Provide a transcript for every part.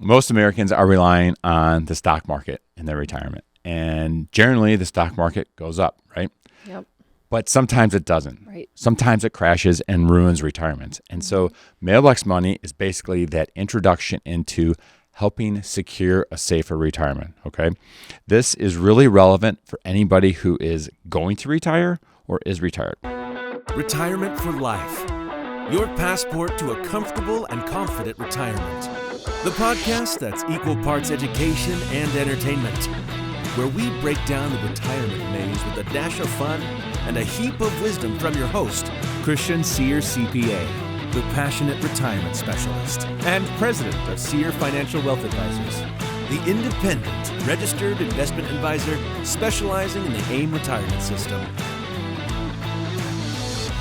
Most Americans are relying on the stock market in their retirement. And generally, the stock market goes up, right? Yep. But sometimes it doesn't. Right. Sometimes it crashes and ruins retirement. And so Mailbox Money is basically that introduction into helping secure a safer retirement, okay? This is really relevant for anybody who is going to retire or is retired. Retirement for life. Your passport to a comfortable and confident retirement. The podcast that's equal parts education and entertainment, where we break down the retirement maze with a dash of fun and a heap of wisdom from your host, Christian Sear CPA, the passionate retirement specialist and president of Sear Financial Wealth Advisors, the independent registered investment advisor specializing in the Aim Retirement System.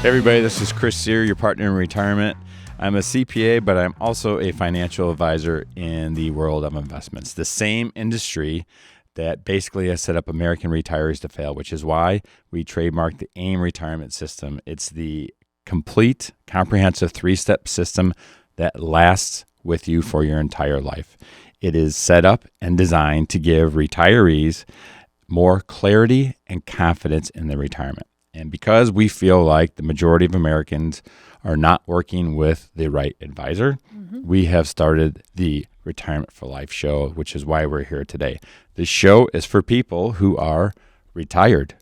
Hey everybody, this is Chris Sear, your partner in retirement. I'm a CPA, but I'm also a financial advisor in the world of investments, the same industry that basically has set up American retirees to fail, which is why we trademarked the Aim Retirement System. It's the complete, comprehensive three-step system that lasts with you for your entire life. It is set up and designed to give retirees more clarity and confidence in their retirement. And because we feel like the majority of Americans are not working with the right advisor, we have started the Retirement for Life show, which is why we're here today. This show is for people who are retired.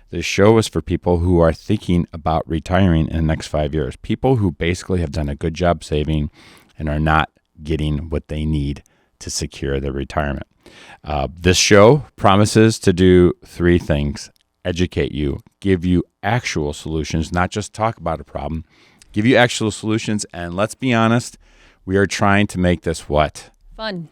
This show is for people who are thinking about retiring in the next 5 years, people who basically have done a good job saving and are not getting what they need to secure their retirement. This show promises to do three things: educate you, give you actual solutions, not just talk about a problem, give you actual solutions. And let's be honest, we are trying to make this what? Fun.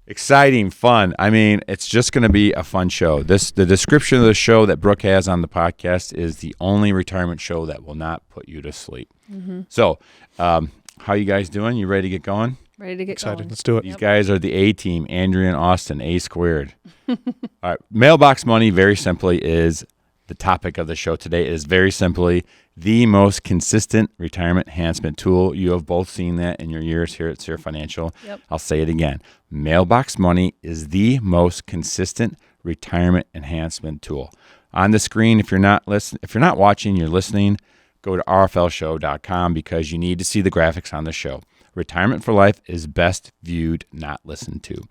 Exciting, fun. I mean, it's just going to be a fun show. The description of the show that Brooke has on the podcast is the only retirement show that will not put you to sleep. So, how you guys doing? You ready to get going? Ready to get Excited. going. Let's do it. These guys are the A team, Andrea and Austin, A squared. All right. Mailbox Money, very simply, is the topic of the show today. It is very simply the most consistent retirement enhancement tool. You have both seen that in your years here at Sear Financial. Yep. I'll say it again. Mailbox Money is the most consistent retirement enhancement tool. On the screen, if you're not watching, you're listening, go to rflshow.com because you need to see the graphics on the show. Retirement for Life is best viewed, not listened to.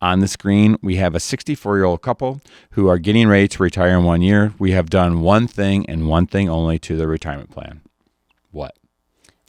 On the screen, we have a 64-year-old couple who are getting ready to retire in 1 year. We have done one thing and one thing only to their retirement plan. What?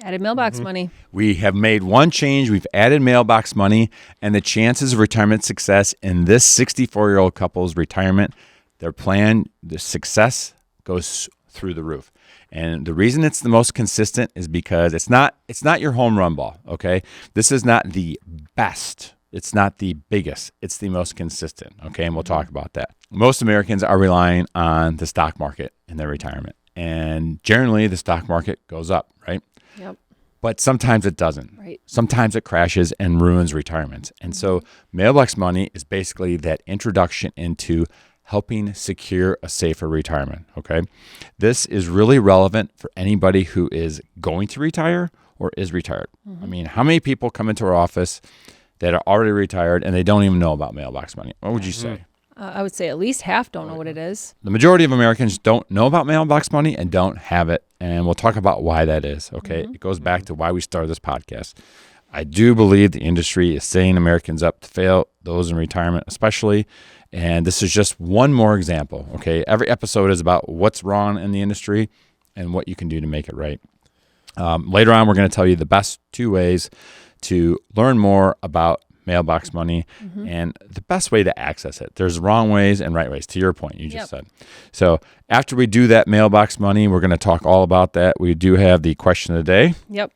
Added mailbox money. We have made one change. We've added mailbox money, and the chances of retirement success in this 64-year-old couple's retirement, their plan, the success goes through the roof. And the reason it's the most consistent is because it's not your home run ball, okay? This is not the best. It's not the biggest. It's the most consistent, okay? And we'll talk about that. Most Americans are relying on the stock market in their retirement. And generally, the stock market goes up, right? Yep. But sometimes it doesn't. Right. Sometimes it crashes and ruins retirement. And so Mailbox Money is basically that introduction into helping secure a safer retirement, okay? This is really relevant for anybody who is going to retire or is retired. I mean, how many people come into our office that are already retired and they don't even know about Mailbox Money? What would you say? I would say at least half don't know what it is. The majority of Americans don't know about Mailbox Money and don't have it, and we'll talk about why that is, okay? It goes back to why we started this podcast. I do believe the industry is setting Americans up to fail, those in retirement especially. And this is just one more example, okay? Every episode is about what's wrong in the industry and what you can do to make it right. Later on, we're going to tell you the best two ways to learn more about Mailbox Money and the best way to access it. There's wrong ways and right ways, to your point you just said. So after we do that Mailbox Money, we're going to talk all about that. We do have the question of the day. Yep.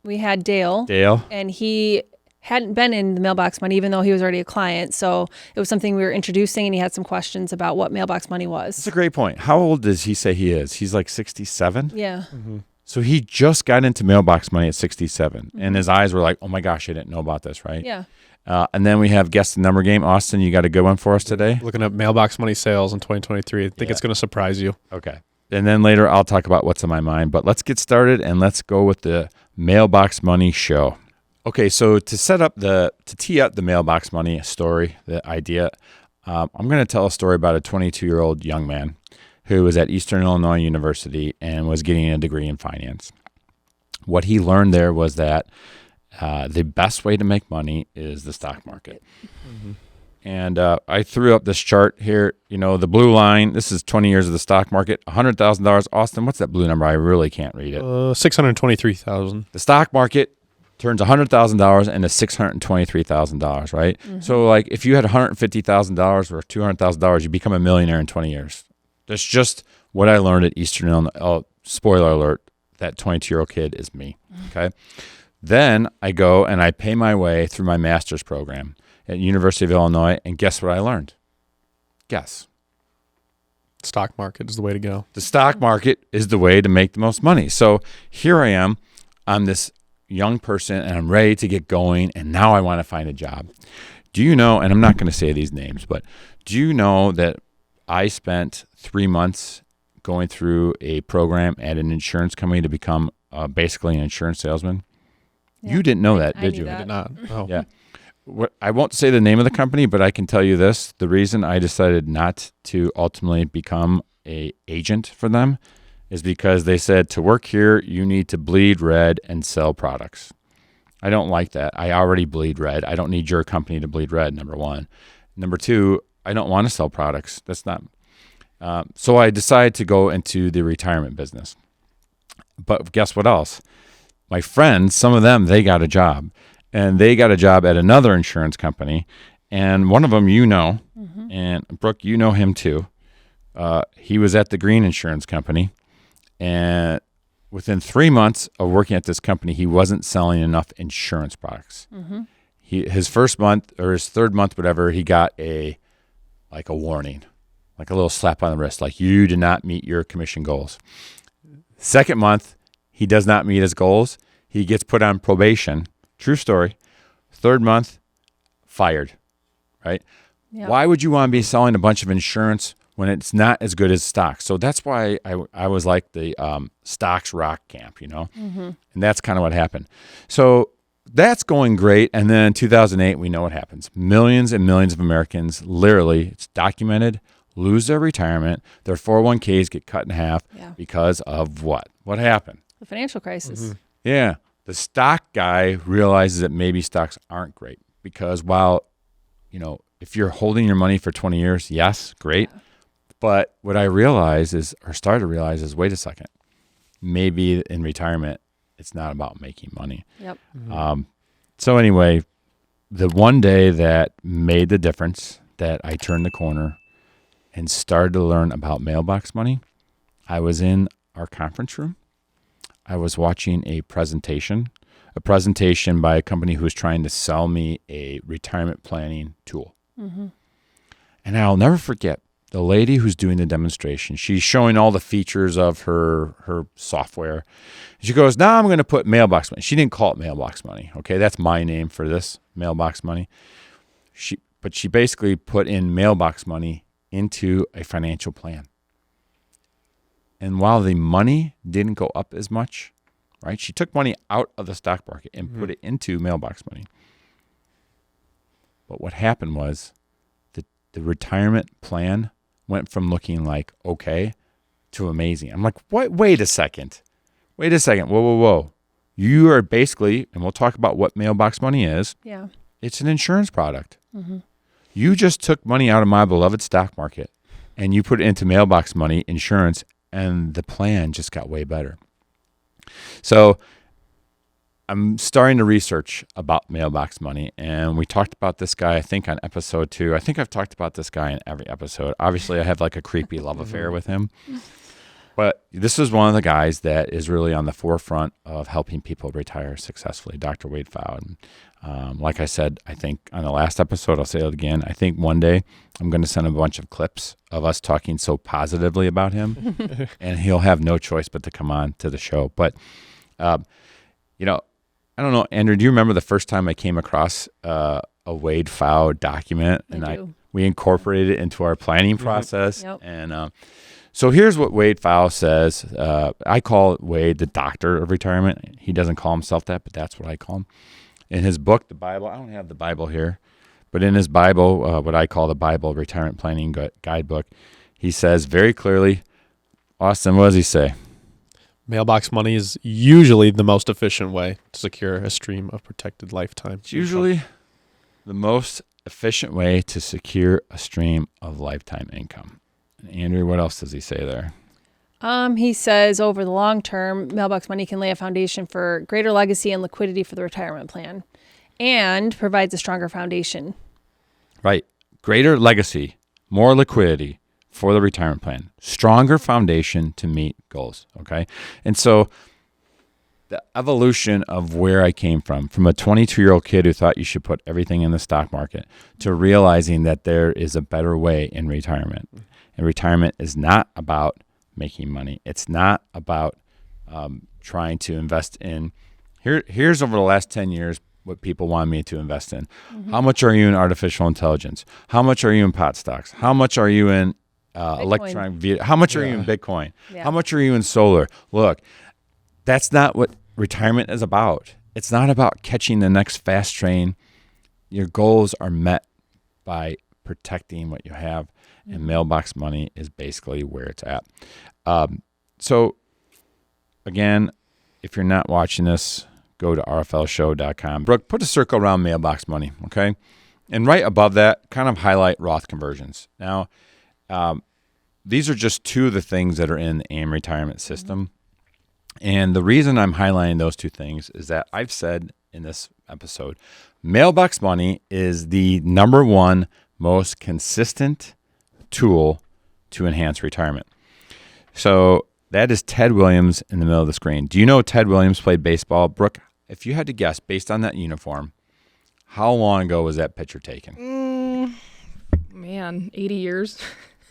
We had Dale. And he hadn't been in the Mailbox Money, even though he was already a client. So it was something we were introducing, and he had some questions about what Mailbox Money was. That's a great point. How old does he say he is? He's like 67? Yeah. So he just got into Mailbox Money at 67, and his eyes were like, oh my gosh, I didn't know about this, right? Yeah. And then we have Guess the Number Game. Austin, you got a good one for us today? Looking at Mailbox Money sales in 2023. I think it's going to surprise you. Okay. And then later I'll talk about what's on my mind. But let's get started, and let's go with the Mailbox Money show. Okay, so to tee up the mailbox money story, the idea, I'm going to tell a story about a 22-year-old young man who was at Eastern Illinois University and was getting a degree in finance. What he learned there was that the best way to make money is the stock market. Mm-hmm. And I threw up this chart here. The blue line, this is 20 years of the stock market, $100,000. Austin, what's that blue number? I really can't read it. $623,000. The stock market turns $100,000 into $623,000, right? Mm-hmm. So like if you had $150,000 or $200,000, you become a millionaire in 20 years. That's just what I learned at Eastern Illinois. Oh, spoiler alert, that 22-year-old kid is me, okay? Then I go and I pay my way through my master's program at University of Illinois, and guess what I learned? Guess. Stock market is the way to go. The stock market is the way to make the most money. So here I am. I'm this young person, and I'm ready to get going, and now I want to find a job. Do you know, and I'm not going to say these names, but do you know that I spent 3 months going through a program at an insurance company to become basically an insurance salesman? Yeah. You didn't know that, did you? I did not. Oh. Yeah. I won't say the name of the company, but I can tell you this. The reason I decided not to ultimately become an agent for them is because they said to work here, you need to bleed red and sell products. I don't like that. I already bleed red. I don't need your company to bleed red, number one. Number two, I don't want to sell products. That's not. So I decided to go into the retirement business. But guess what else? My friends, some of them, they got a job. And they got a job at another insurance company. And one of them mm-hmm. and Brooke, you know him too. He was at the Green Insurance Company. And within 3 months of working at this company, he wasn't selling enough insurance products. Mm-hmm. His first month or his third month, whatever, he got a warning, like a little slap on the wrist, like you did not meet your commission goals. Second month, he does not meet his goals. He gets put on probation. True story. Third month, fired, right? Yep. Why would you want to be selling a bunch of insurance when it's not as good as stocks? So that's why I was like the stocks rock camp, Mm-hmm. And that's kind of what happened. So that's going great. And then in 2008, we know what happens. Millions and millions of Americans, literally, it's documented, lose their retirement. Their 401ks get cut in half because of what? What happened? The financial crisis. Mm-hmm. Yeah. The stock guy realizes that maybe stocks aren't great because while, if you're holding your money for 20 years, yes, great. Yeah. But what I started to realize is, wait a second, maybe in retirement, it's not about making money. Yep. Mm-hmm. So anyway, the one day that made the difference, that I turned the corner and started to learn about mailbox money, I was in our conference room. I was watching a presentation by a company who was trying to sell me a retirement planning tool. Mm-hmm. And I'll never forget the lady who's doing the demonstration. She's showing all the features of her software. She goes, now I'm going to put mailbox money. She didn't call it mailbox money. Okay, that's my name for this, mailbox money. But she basically put in mailbox money into a financial plan. And while the money didn't go up as much, right? She took money out of the stock market and mm-hmm. put it into mailbox money. But what happened was the retirement plan went from looking like okay to amazing. I'm like, what? Wait a second. Whoa. You are basically, and we'll talk about what mailbox money is. Yeah. It's an insurance product. Mm-hmm. You just took money out of my beloved stock market and you put it into mailbox money, insurance, and the plan just got way better. So I'm starting to research about mailbox money, and we talked about this guy, I think, on episode 2. I think I've talked about this guy in every episode. Obviously, I have like a creepy love affair with him. But this is one of the guys that is really on the forefront of helping people retire successfully, Dr. Wade Pfau. Like I said, I think on the last episode, I'll say it again, I think one day I'm going to send a bunch of clips of us talking so positively about him, and he'll have no choice but to come on to the show. But, I don't know, Andrew, do you remember the first time I came across a Wade Pfau document? And we incorporated it into our planning process. Yep. And so here's what Wade Pfau says. I call Wade the doctor of retirement. He doesn't call himself that, but that's what I call him. in his book, the Bible. I don't have the Bible here, but in his Bible, what I call the Bible Retirement Planning Guidebook, he says very clearly, Austin, what does he say? Mailbox money is usually the most efficient way to secure a stream of protected lifetime. It's usually the most efficient way to secure a stream of lifetime income. And Andrew, what else does he say there? He says over the long term, mailbox money can lay a foundation for greater legacy and liquidity for the retirement plan and provides a stronger foundation. Right. Greater legacy, more liquidity for the retirement plan, stronger foundation to meet goals. Okay. And so the evolution of where I came from a 22-year-old kid who thought you should put everything in the stock market to realizing that there is a better way in retirement. And retirement is not about making money. It's not about trying to invest in. Here's over the last 10 years what people want me to invest in. How much are you in artificial intelligence? How much are you in pot stocks? How much are you in electronic vehicle? How much are you in Bitcoin? How much are you in solar? Look, that's not what retirement is about. It's not about catching the next fast train. Your goals are met by protecting what you have, and mailbox money is basically where it's at. So, again, if you're not watching this, go to rflshow.com. Brooke, put a circle around mailbox money, okay? And right above that, kind of highlight Roth conversions. Now, these are just two of the things that are in the Aim Retirement System. And the reason I'm highlighting those two things is that I've said in this episode, mailbox money is the number one most consistent tool to enhance retirement. So that is Ted Williams in the middle of the screen. Do you know Ted Williams played baseball? Brooke, if you had to guess based on that uniform, how long ago was that picture taken? Man, 80 years.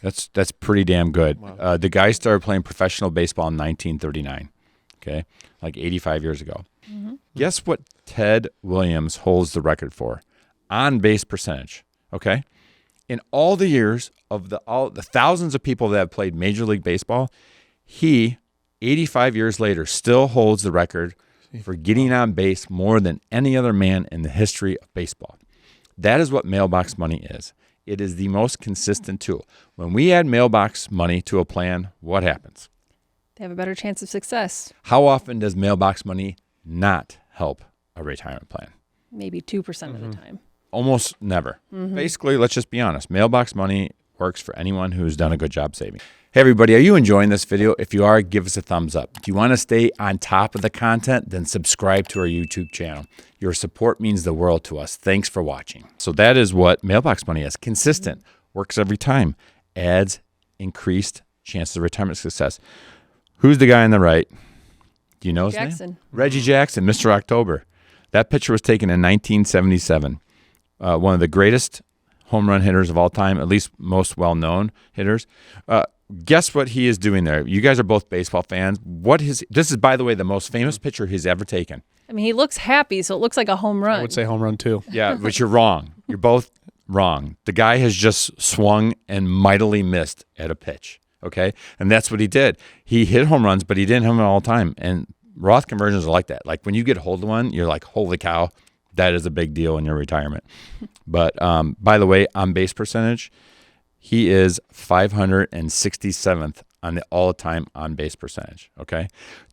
That's pretty damn good. Wow. The guy started playing professional baseball in 1939, okay, like 85 years ago. Guess what Ted Williams holds the record for? On-base percentage, okay? In all the years of the thousands of people that have played Major League Baseball, he, 85 years later, still holds the record for getting on base more than any other man in the history of baseball. That is what mailbox money is. It is the most consistent tool. When we add mailbox money to a plan, what happens? They have a better chance of success. How often does mailbox money not help a retirement plan? Maybe 2% of the time. Almost never. Basically, let's just be honest. Mailbox money works for anyone who's done a good job saving. Hey, everybody, are you enjoying this video? If you are, give us a thumbs up. Do you want to stay on top of the content? Then subscribe to our YouTube channel. Your support means the world to us. Thanks for watching. So that is what mailbox money is. Consistent. Works every time. Adds increased chances of retirement success. Who's the guy on the right? Do you know his name? Reggie Jackson, Mr. October. That picture was taken in 1977. One of the greatest home run hitters of all time, at least most well-known hitters. Guess what he is doing there? You guys are both baseball fans. This is, by the way, the most famous picture he's ever taken. I mean, he looks happy, so it looks like a home run. I would say home run too. Yeah, but you're wrong. You're both wrong. The guy has just swung and mightily missed at a pitch, okay? And that's what he did. He hit home runs, but he didn't hit them all the time. And Roth conversions are like that. Like when you get hold of one, you're like, holy cow, that is a big deal in your retirement. But by the way, on base percentage, he is 567th on the all-time on-base percentage, okay?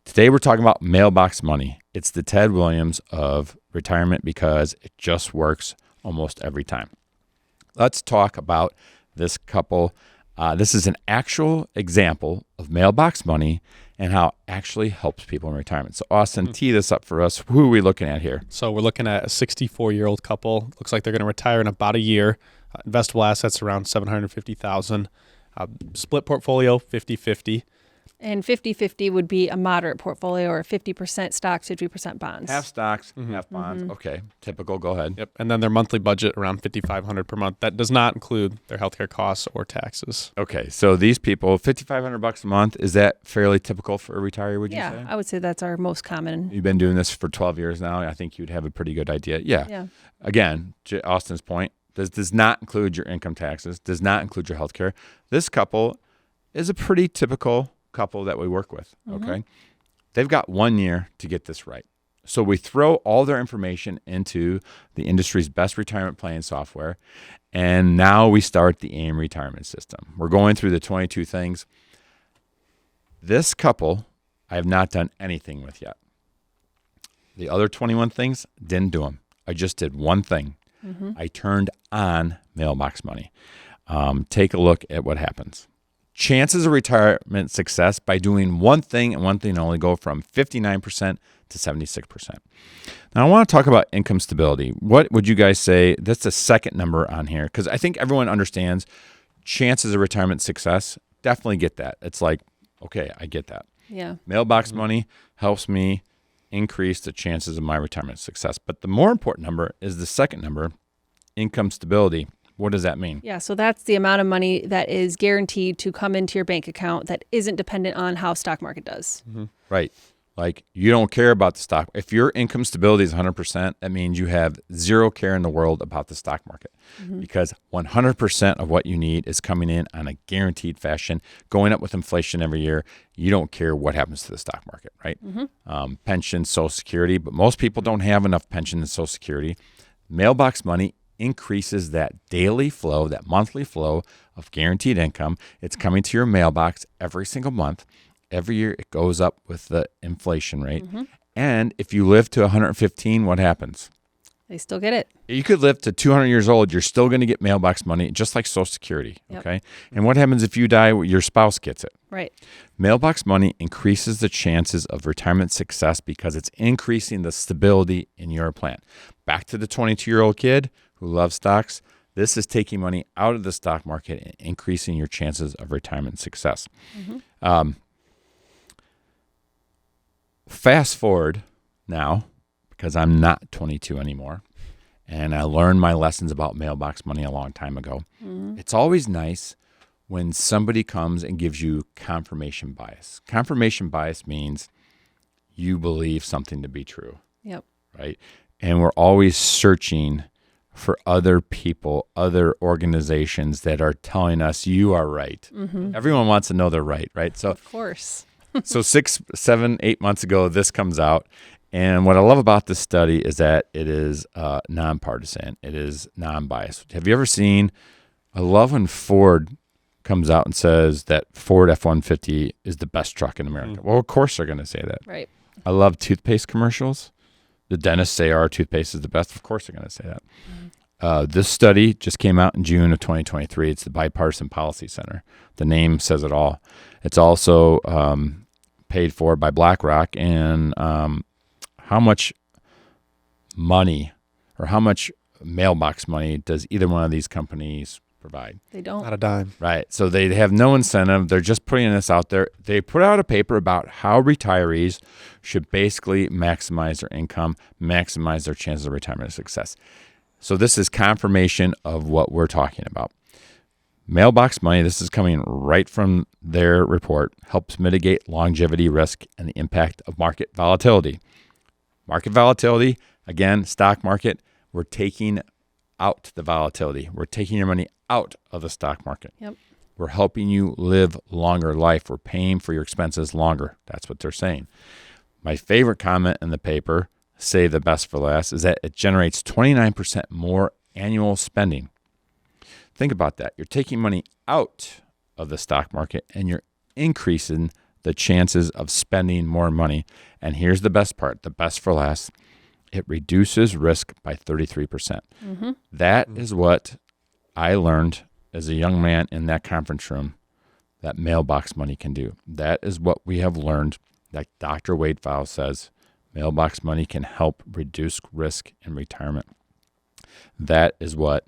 Today we're talking about mailbox money. It's the Ted Williams of retirement because it just works almost every time. Let's talk about this couple. This is an actual example of mailbox money and how it actually helps people in retirement. So Austin, tee this up for us. Who are we looking at here? So we're looking at a 64-year-old couple. Looks like they're going to retire in about a year. Investable assets around $750,000. Split portfolio 50-50. And 50-50 would be a moderate portfolio, or 50% stocks, 50% bonds. Half stocks, half bonds. Okay, typical. Go ahead. Yep. And then their monthly budget around $5,500 per month. That does not include their healthcare costs or taxes. Okay, so these people, $5,500 a month, is that fairly typical for a retiree, would you say? Yeah, I would say that's our most common. You've been doing this for 12 years now. I think you'd have a pretty good idea. Yeah. Again, to Austin's point, this does not include your income taxes, does not include your healthcare. This couple is a pretty typical couple that we work with, okay? They've got 1 year to get this right. So we throw all their information into the industry's best retirement planning software, and now we start the Aim Retirement System. We're going through the 22 things. This couple, I have not done anything with yet. The other 21 things, didn't do them. I just did one thing. I turned on Mailbox Money. Take a look at what happens. Chances of retirement success by doing one thing and one thing only go from 59% to 76%. Now, I want to talk about income stability. What would you guys say? That's the second number on here, because I think everyone understands chances of retirement success. Definitely get that. It's like, okay, I get that. Yeah. Mailbox Money helps me increase the chances of my retirement success. But the more important number is the second number, income stability. What does that mean? Yeah, so that's the amount of money that is guaranteed to come into your bank account that isn't dependent on how stock market does. Right. Like, you don't care about the stock. If your income stability is 100%, that means you have zero care in the world about the stock market, because 100% of what you need is coming in on a guaranteed fashion, going up with inflation every year. You don't care what happens to the stock market, right? Pension, Social Security, but most people don't have enough pension and Social Security. Mailbox Money increases that daily flow, that monthly flow of guaranteed income. It's coming to your mailbox every single month. Every year it goes up with the inflation rate. And if you live to 115, what happens? They still get it. You could live to 200 years old. You're still going to get Mailbox Money, just like Social Security. Okay. And what happens if you die? Your spouse gets it. Right. Mailbox Money increases the chances of retirement success because it's increasing the stability in your plan. Back to the 22-year-old kid who loves stocks. This is taking money out of the stock market and increasing your chances of retirement success. Fast forward now, because I'm not 22 anymore, and I learned my lessons about Mailbox Money a long time ago. It's always nice when somebody comes and gives you confirmation bias. Confirmation bias means you believe something to be true. Yep. Right? And we're always searching for other people, other organizations that are telling us you are right. Everyone wants to know they're right, right? So, of course. So 6, 7, 8 months ago, this comes out. And what I love about this study is that it is nonpartisan. It is non-biased. Have you ever seen, I love when Ford comes out and says that Ford F-150 is the best truck in America. Well, of course they're going to say that. Right. I love toothpaste commercials. The dentists say our toothpaste is the best. Of course they're going to say that. This study just came out in June of 2023. It's the BiP Policy Center. The name says it all. It's also paid for by BlackRock. And how much money or how much mailbox money does either one of these companies provide? They don't. Not a dime. Right. So they have no incentive. They're just putting this out there. They put out a paper about how retirees should basically maximize their income, maximize their chances of retirement success. So this is confirmation of what we're talking about. Mailbox Money, this is coming right from their report, helps mitigate longevity risk and the impact of market volatility. Market volatility, again, stock market, we're taking out the volatility. We're taking your money out of the stock market. Yep. We're helping you live longer life. We're paying for your expenses longer. That's what they're saying. My favorite comment in the paper, save the best for last, is that it generates 29% more annual spending. Think about that. You're taking money out of the stock market and you're increasing the chances of spending more money. And here's the best part, the best for last. It reduces risk by 33%. That is what I learned as a young man in that conference room that Mailbox Money can do. That is what we have learned, that Dr. Wade Pfau says Mailbox Money can help reduce risk in retirement. That is what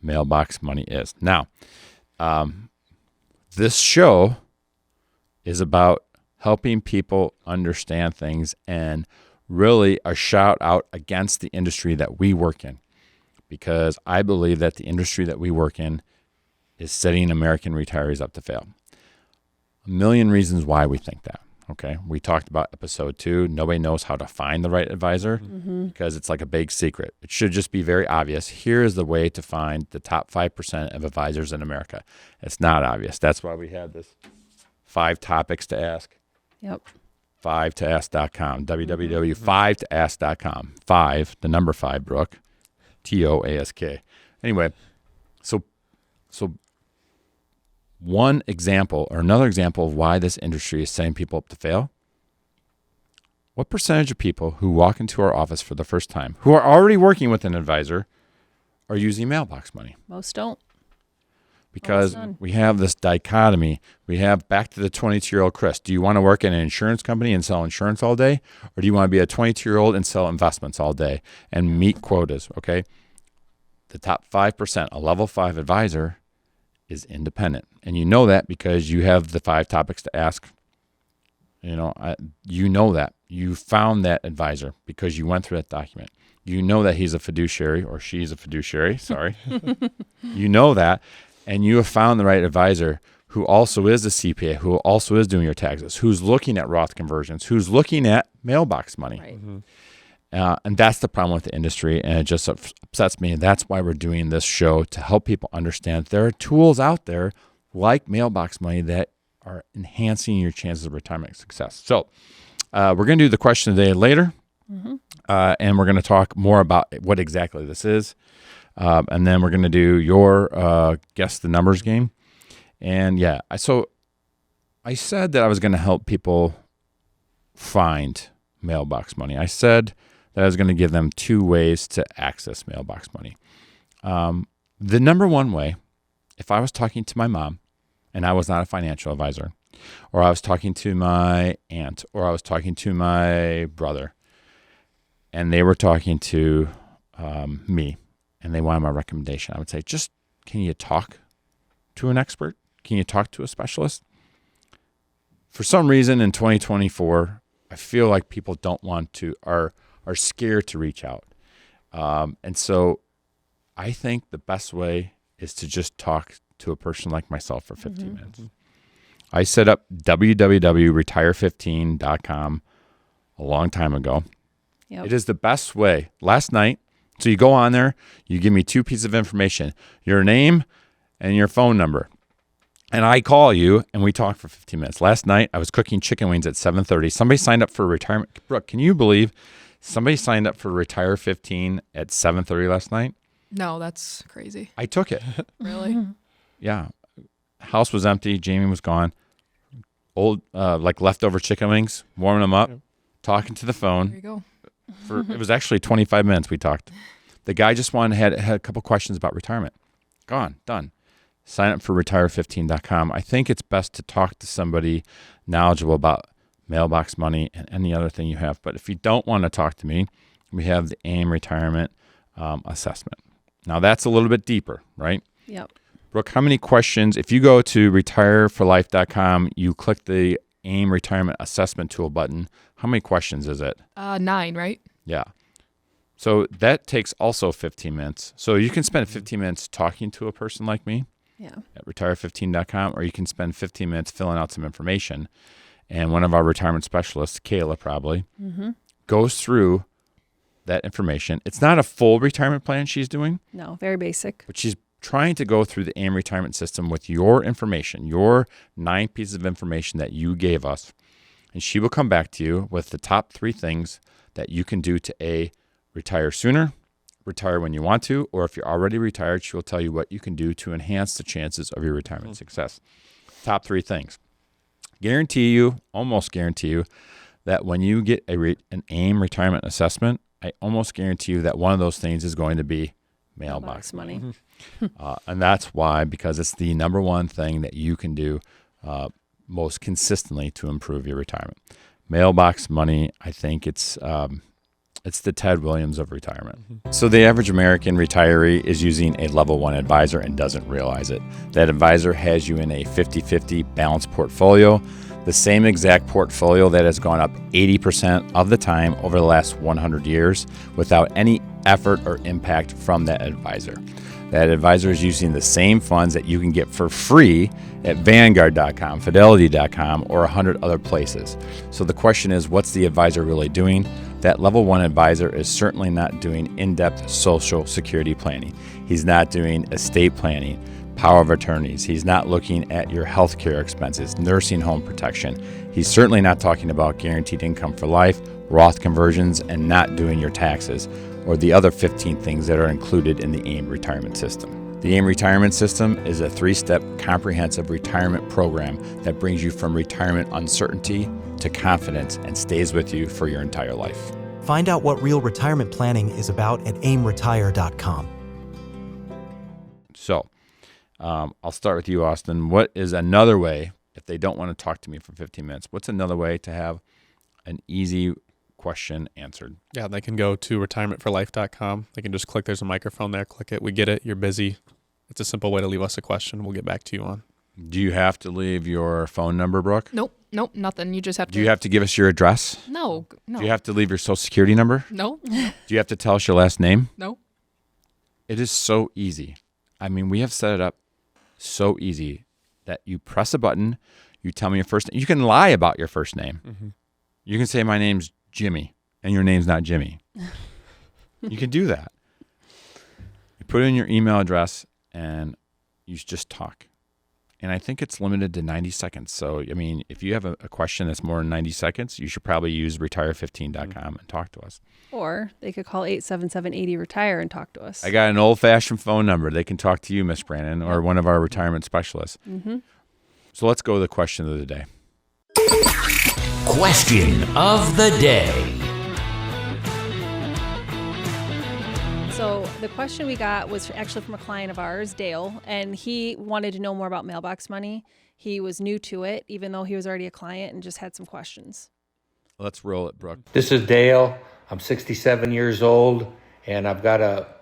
Mailbox Money is. Now, this show is about helping people understand things and really a shout out against the industry that we work in, because I believe that the industry that we work in is setting American retirees up to fail. A million reasons why we think that. Okay. We talked about episode 2. Nobody knows how to find the right advisor because it's like a big secret. It should just be very obvious. Here is the way to find the top 5% of advisors in America. It's not obvious. That's why we have this 5 topics to ask. Yep. 5toask.com, www.5toask.com. 5, the number 5, Brooke, TOASK. Anyway, so one example or another example of why this industry is setting people up to fail. What percentage of people who walk into our office for the first time, who are already working with an advisor, are using mailbox money? Most don't. Because we have this dichotomy. We have back to the 22-year-old Chris. Do you want to work in an insurance company and sell insurance all day? Or do you want to be a 22-year-old and sell investments all day and meet quotas, okay? The top 5%, a level 5 advisor, is independent. And you know that because you have the 5 topics to ask. You know that. You found that advisor because you went through that document. You know that he's a fiduciary or she's a fiduciary. Sorry. You know that. And you have found the right advisor who also is a CPA, who also is doing your taxes, who's looking at Roth conversions, who's looking at mailbox money. Right. And that's the problem with the industry, and it just upsets me. And that's why we're doing this show, to help people understand there are tools out there like mailbox money that are enhancing your chances of retirement success. So we're going to do the question of the day later, and we're going to talk more about what exactly this is. And then we're going to do your guess the numbers game. And yeah, so I said that I was going to help people find mailbox money. I said that I was going to give them 2 ways to access mailbox money. The number one way, if I was talking to my mom and I was not a financial advisor, or I was talking to my aunt, or I was talking to my brother, and they were talking to me, and they wanted my recommendation, I would say, just, can you talk to an expert? Can you talk to a specialist? For some reason in 2024, I feel like people don't want to, are scared to reach out. And so I think the best way is to just talk to a person like myself for 15 minutes. I set up www.retire15.com a long time ago. Yep. It is the best way. Last night, so you go on there, you give me 2 pieces of information, your name and your phone number. And I call you and we talk for 15 minutes. Last night, I was cooking chicken wings at 7:30. Somebody signed up for retirement. Brooke, can you believe somebody signed up for Retire 15 at 7:30 last night? No, that's crazy. I took it. Really? Yeah. House was empty. Jamie was gone. Old, like leftover chicken wings, warming them up, talking to the phone. There you go. It was actually 25 minutes we talked. The guy just had a couple questions about retirement. Gone, done. Sign up for retire15.com. I think it's best to talk to somebody knowledgeable about mailbox money and any other thing you have. But if you don't want to talk to me, we have the Aim Retirement Assessment. Now that's a little bit deeper, right? Yep. Brooke, how many questions, if you go to retireforlife.com, you click the Aim Retirement Assessment Tool button, how many questions is it? 9, right? Yeah. So that takes also 15 minutes. So you can spend 15 minutes talking to a person like me at retire15.com, or you can spend 15 minutes filling out some information. And one of our retirement specialists, Kayla probably, goes through that information. It's not a full retirement plan she's doing. No, very basic. But she's trying to go through the AIM retirement system with your information, your 9 pieces of information that you gave us. And she will come back to you with the top 3 things that you can do to A, retire sooner, retire when you want to, or if you're already retired, she will tell you what you can do to enhance the chances of your retirement success. Top 3 things. Almost guarantee you, that when you get an AIM retirement assessment, I almost guarantee you that one of those things is going to be mailbox money. And that's why, because it's the number one thing that you can do most consistently to improve your retirement. Mailbox money, I think it's the Ted Williams of retirement. So the average American retiree is using a level 1 advisor and doesn't realize it. That advisor has you in a 50-50 balanced portfolio, the same exact portfolio that has gone up 80% of the time over the last 100 years without any effort or impact from that advisor. That advisor is using the same funds that you can get for free at Vanguard.com, Fidelity.com, or 100 other places. So the question is, what's the advisor really doing? That level 1 advisor is certainly not doing in-depth Social Security planning. He's not doing estate planning, power of attorneys. He's not looking at your healthcare expenses, nursing home protection. He's certainly not talking about guaranteed income for life, Roth conversions, and not doing your taxes, or the other 15 things that are included in the Aim Retirement System. The Aim Retirement System is a 3-step comprehensive retirement program that brings you from retirement uncertainty to confidence and stays with you for your entire life. Find out what real retirement planning is about at aimretire.com. So, I'll start with you, Austin. What is another way, if they don't want to talk to me for 15 minutes, what's another way to have an easy question answered? Yeah, they can go to retirementforlife.com. They can just click, there's a microphone there, click it. We get it, you're busy. It's a simple way to leave us a question we'll get back to you on. Do you have to leave your phone number, Brooke? Nope, nothing. You just have to. Do you have to give us your address? No. Do you have to leave your social security number? No. Do you have to tell us your last name? No. It is so easy. I mean, we have set it up so easy that you press a button, you tell me your first name. You can lie about your first name. Mm-hmm. You can say, my name's Jimmy, and your name's not Jimmy. You can do that. You put in your email address, and you just talk. And I think it's limited to 90 seconds. So, I mean, if you have a question that's more than 90 seconds, you should probably use retire15.com and talk to us. Or they could call 877-80-RETIRE and talk to us. I got an old-fashioned phone number. They can talk to you, Miss Brandon, or one of our retirement specialists. Mm-hmm. So let's go to the question of the day. Question of the day. So the question we got was actually from a client of ours, Dale, and he wanted to know more about mailbox money. He was new to it, even though he was already a client, and just had some questions. Let's roll it, Brooke. This is Dale. I'm 67 years old, and I've got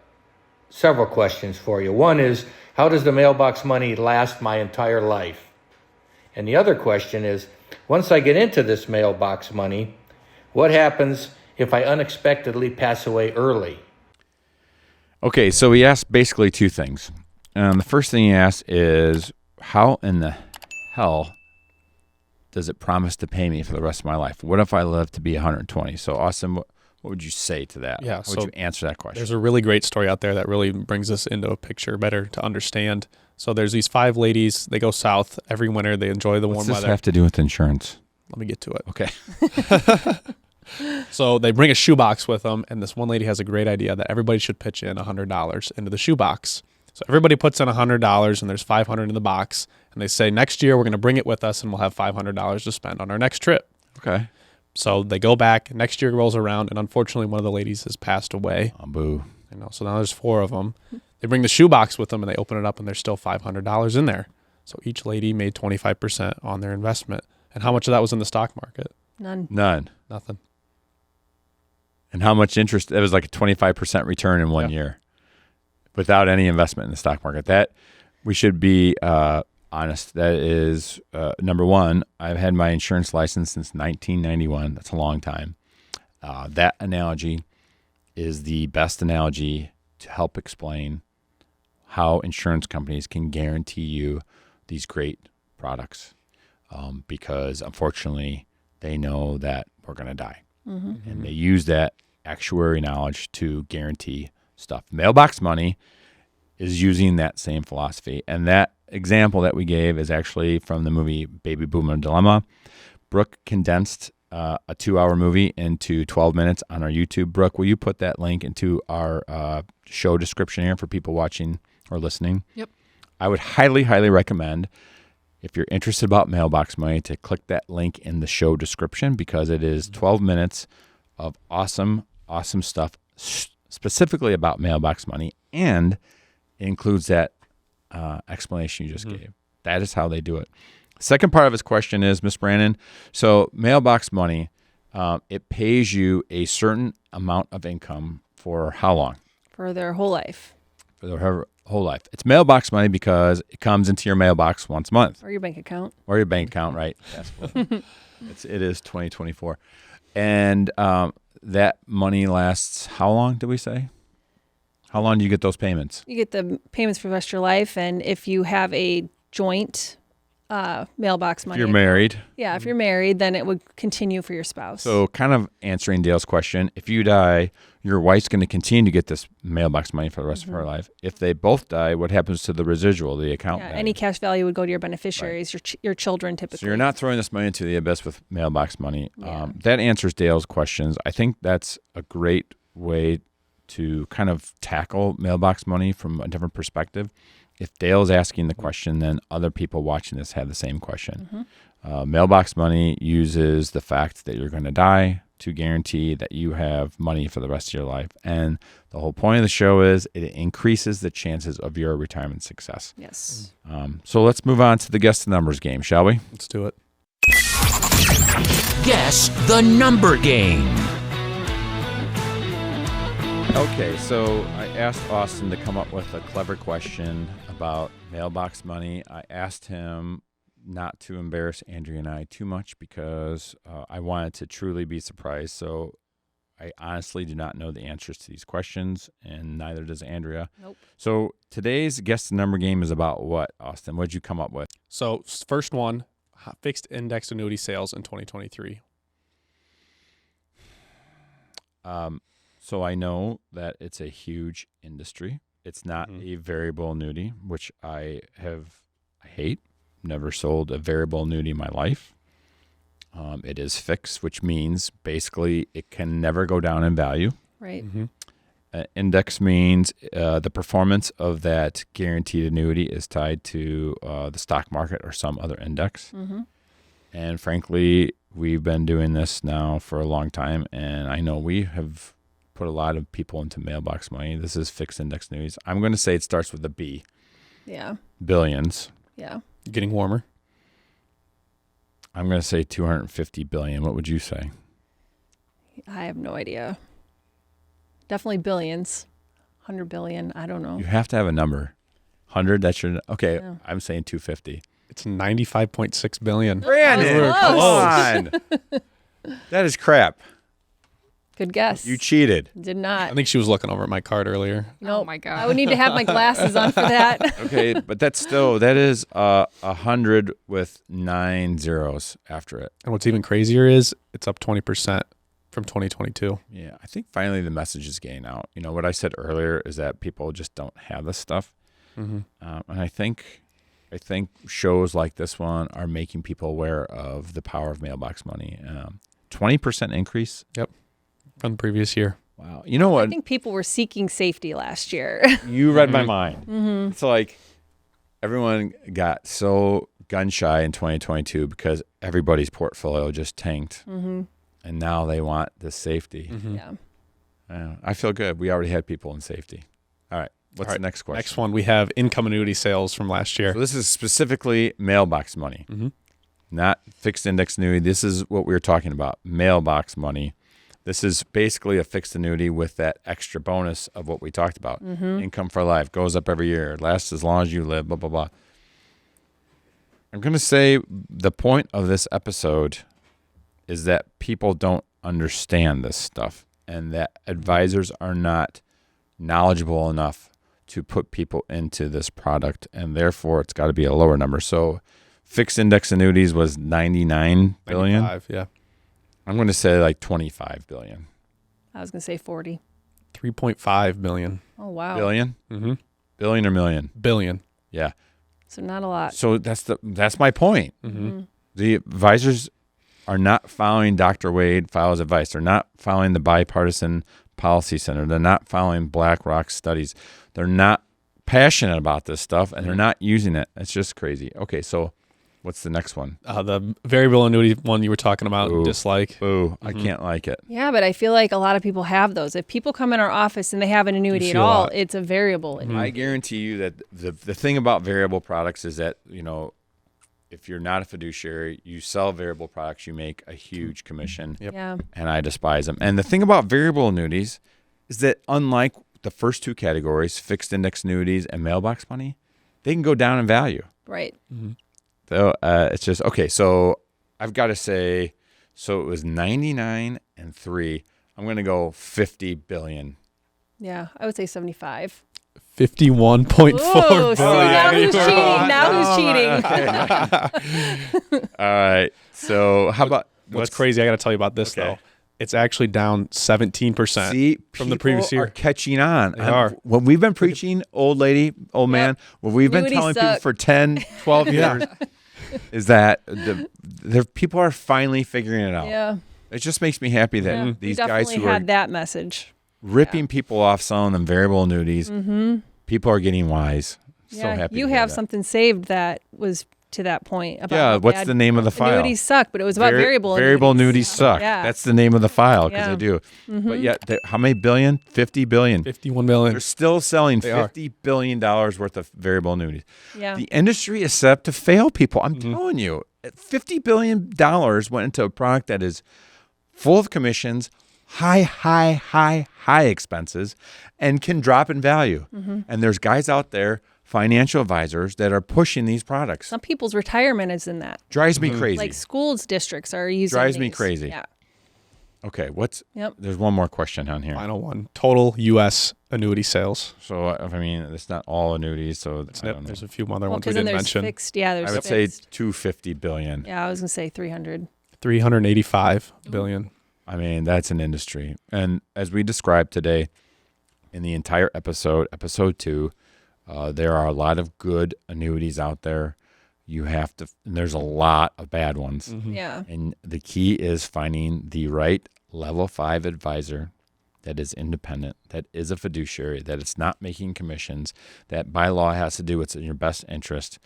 several questions for you. One is, how does the mailbox money last my entire life? And the other question is, once I get into this mailbox money, what happens if I unexpectedly pass away early? Okay, so he asked basically two things. The first thing he asked is, how in the hell does it promise to pay me for the rest of my life? What if I live to be 120? So, Austin, what would you say to that? Yeah, How would you answer that question? There's a really great story out there that really brings us into a picture better to understand. So there's these 5 ladies. They go south every winter. They enjoy the warm weather. What's this have to do with insurance? Let me get to it. Okay. So they bring a shoebox with them, and this one lady has a great idea that everybody should pitch in $100 into the shoebox. So everybody puts in $100, and there's $500 in the box, and they say, next year we're going to bring it with us, and we'll have $500 to spend on our next trip. Okay. So they go back, next year rolls around, and unfortunately one of the ladies has passed away. Oh, boo. So now there's 4 of them. They bring the shoebox with them, and they open it up, and there's still $500 in there. So each lady made 25% on their investment. And how much of that was in the stock market? None. Nothing. And how much interest? It was like a 25% return in 1 year without any investment in the stock market. That, we should be honest, that is, number one, I've had my insurance license since 1991. That's a long time. That analogy is the best analogy to help explain how insurance companies can guarantee you these great products, because unfortunately they know that we're going to die. Mm-hmm. And they use that actuary knowledge to guarantee stuff. Mailbox money is using that same philosophy. And that example that we gave is actually from the movie Baby Boomer Dilemma. Brooke condensed a 2-hour movie into 12 minutes on our YouTube. Brooke, will you put that link into our show description here for people watching or listening? Yep. I would highly, highly recommend, if you're interested about mailbox money, to click that link in the show description, because it is 12 minutes of awesome stuff specifically about mailbox money, and it includes that explanation you just gave. That is how they do it. Second part of his question is, Miss Brandon, so mailbox money, it pays you a certain amount of income for how long? For their whole life. For their whole life. It's mailbox money because it comes into your mailbox once a month. Or your bank account. Or your bank account, right? Yes. It is 2024. And that money lasts how long, did we say? How long do you get those payments? You get the payments for the rest of your life, and if you have a joint mailbox money. If you're married. Yeah, if you're married, then it would continue for your spouse. So kind of answering Dale's question, if you die, your wife's going to continue to get this mailbox money for the rest of her life. If they both die, what happens to the residual, the account value? Any cash value would go to your beneficiaries, your children typically. So you're not throwing this money into the abyss with mailbox money. Yeah. That answers Dale's questions. I think that's a great way to kind of tackle mailbox money from a different perspective. If Dale's asking the question, then other people watching this have the same question. Mailbox money uses the fact that you're going to die to guarantee that you have money for the rest of your life. And the whole point of the show is it increases the chances of your retirement success. Yes. So let's move on to the guess the numbers game, shall we? Let's do it. Guess the number game. Okay, so I asked Austin to come up with a clever question about mailbox money. I asked him not to embarrass Andrea and I too much because I wanted to truly be surprised. So I honestly do not know the answers to these questions, and neither does Andrea. Nope. So today's guess the number game is about what, Austin? What did you come up with? So first one, fixed index annuity sales in 2023. So I know that it's a huge industry. It's not a variable annuity, which I hate. Never sold a variable annuity in my life. It is fixed, which means basically it can never go down in value. Right. Index means the performance of that guaranteed annuity is tied to the stock market or some other index. And frankly, we've been doing this now for a long time, and I know we have put a lot of people into mailbox money. This is fixed index annuities. I'm going to say it starts with a B. Yeah. Billions. Yeah. Getting warmer. I'm going to say 250 billion. What would you say? I have no idea. Definitely billions. 100 billion. I don't know. You have to have a number. 100, that's your... Okay, yeah. I'm saying 250. It's 95.6 billion. Brandon, come on. That is crap. Good guess. You cheated. Did not. I think she was looking over at my card earlier. No, Oh my God. I would need to have my glasses on for that. Okay, but that is 100 with 9 zeros after it. And what's even crazier is it's up 20% from 2022. Yeah, I think finally the message is getting out. You know, what I said earlier is that people just don't have this stuff. And I think shows like this one are making people aware of the power of mailbox money. 20% increase. Yep. From the previous year. Wow. You know what? I think people were seeking safety last year. You read my mind. It's like everyone got so gun shy in 2022 because everybody's portfolio just tanked. And now they want this safety. Yeah. I feel good. We already had people in safety. All right. What's the next question? Next one, we have income annuity sales from last year. So this is specifically mailbox money, not fixed index annuity. This is what we were talking about, mailbox money. This is basically a fixed annuity with that extra bonus of what we talked about. Income for life, goes up every year, lasts as long as you live, blah, blah, blah. I'm going to say the point of this episode is that people don't understand this stuff and that advisors are not knowledgeable enough to put people into this product, and therefore it's got to be a lower number. So fixed index annuities was 99 billion. 95, yeah. I'm going to say like 25 billion. I was going to say 40. 3.5 billion. Oh, wow. Billion? Billion or million? Billion. Yeah. So not a lot. So that's my point. The advisors are not following Dr. Wade Fowler's advice. They're not following the Bipartisan Policy Center. They're not following BlackRock studies. They're not passionate about this stuff, and they're not using it. It's just crazy. Okay, so what's the next one? The variable annuity one you were talking about, dislike. Ooh, I can't like it. Yeah, but I feel like a lot of people have those. If people come in our office and they have an annuity at all, it's a variable. I guarantee you that the thing about variable products is that, you know, if you're not a fiduciary, you sell variable products, you make a huge commission. Yeah. And I despise them. And the thing about variable annuities is that unlike the first two categories, fixed index annuities and mailbox money, they can go down in value. Right. So it's just, okay, so I've got to say, so it was 99 and 3. I'm going to go 50 billion. Yeah, I would say 75. 51.4 Ooh, see, now billion. who's cheating? Now who's cheating? All right. So how about What's crazy? I got to tell you about this though. It's actually down 17% See, from the previous people year. are catching on. They are. When we've been preaching, old lady, old man, what we've been Annuities telling people suck. for 10, 12 years is that the people are finally figuring it out. Yeah. It just makes me happy that We these guys definitely who are had that message. ripping people off selling them variable annuities, people are getting wise. So Yeah, happy you to hear have that. something saved that was to that point about Yeah, how what's bad the name of the file? Annuities suck, but it was about variable annuities suck. Yeah. That's the name of the file because Yeah. they do. But yet, how many billion? 50 billion. 51 million. They're still selling They are. $50 billion worth of variable annuities. Yeah. The industry is set up to fail people. I'm telling you, $50 billion went into a product that is full of commissions, high expenses, and can drop in value. And there's guys out there, financial advisors, that are pushing these products. Some people's retirement is in that. Drives me crazy. Like schools districts are using Drives me these. crazy. Yeah. Okay, Yep. there's one more question on here. Final one. Total U.S. annuity sales. So, I mean, it's not all annuities, so I don't know. There's a few other Well, ones we because then didn't there's mention. fixed. Yeah, there's I would fixed. say 250 billion. Yeah, I was gonna say 300. 385 billion. I mean, that's an industry. And as we described today in the entire episode, episode 2, there are a lot of good annuities out there. You have to, and there's a lot of bad ones. Yeah. And the key is finding the right level 5 advisor that is independent, that is a fiduciary, that it's not making commissions, that by law has to do what's in your best interest.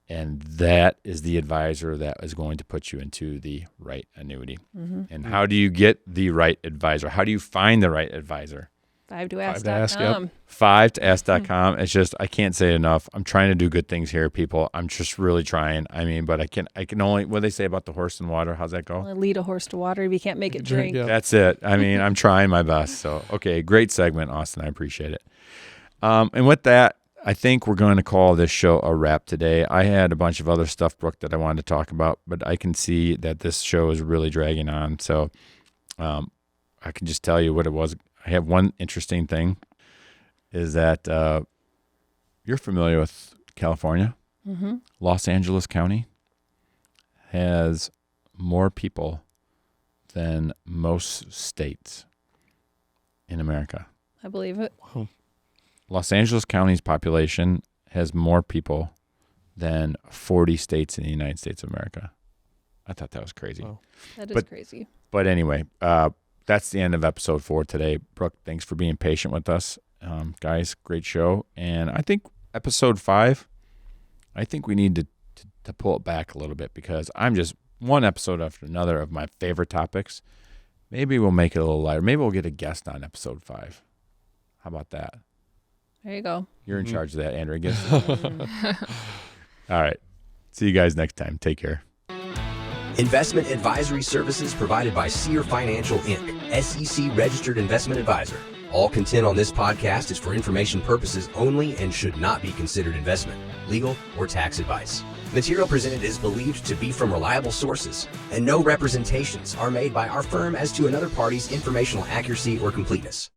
And that is the advisor that is going to put you into the right annuity. And how do you get the right advisor? How do you find the right advisor? 5toask.com. 5toask.com. It's just, I can't say it enough. I'm trying to do good things here, people. I'm just really trying. I mean, but I can only, what do they say about the horse and water? How's that go? Only lead a horse to water if you can't make it drink. Yeah. That's it. I mean, I'm trying my best. So, okay, great segment, Austin. I appreciate it. And with that, I think we're going to call this show a wrap today. I had a bunch of other stuff, Brooke, that I wanted to talk about, but I can see that this show is really dragging on. So I can just tell you what it was. I have one interesting thing is that you're familiar with California. Los Angeles County has more people than most states in America. I believe it. Los Angeles County's population has more people than 40 states in the United States of America. I thought that was crazy. Wow. That is But- crazy. But anyway, that's the end of episode 4 today. Brooke, thanks for being patient with us. Guys, great show. And I think episode 5, I think we need to pull it back a little bit because I'm just one episode after another of my favorite topics. Maybe we'll make it a little lighter. Maybe we'll get a guest on episode 5. How about that? There you go. You're in charge of that, Andrew. All right. See you guys next time. Take care. Investment advisory services provided by Sear Financial Inc., SEC registered investment advisor. All content on this podcast is for information purposes only and should not be considered investment, legal, or tax advice. Material presented is believed to be from reliable sources, and no representations are made by our firm as to another party's informational accuracy or completeness.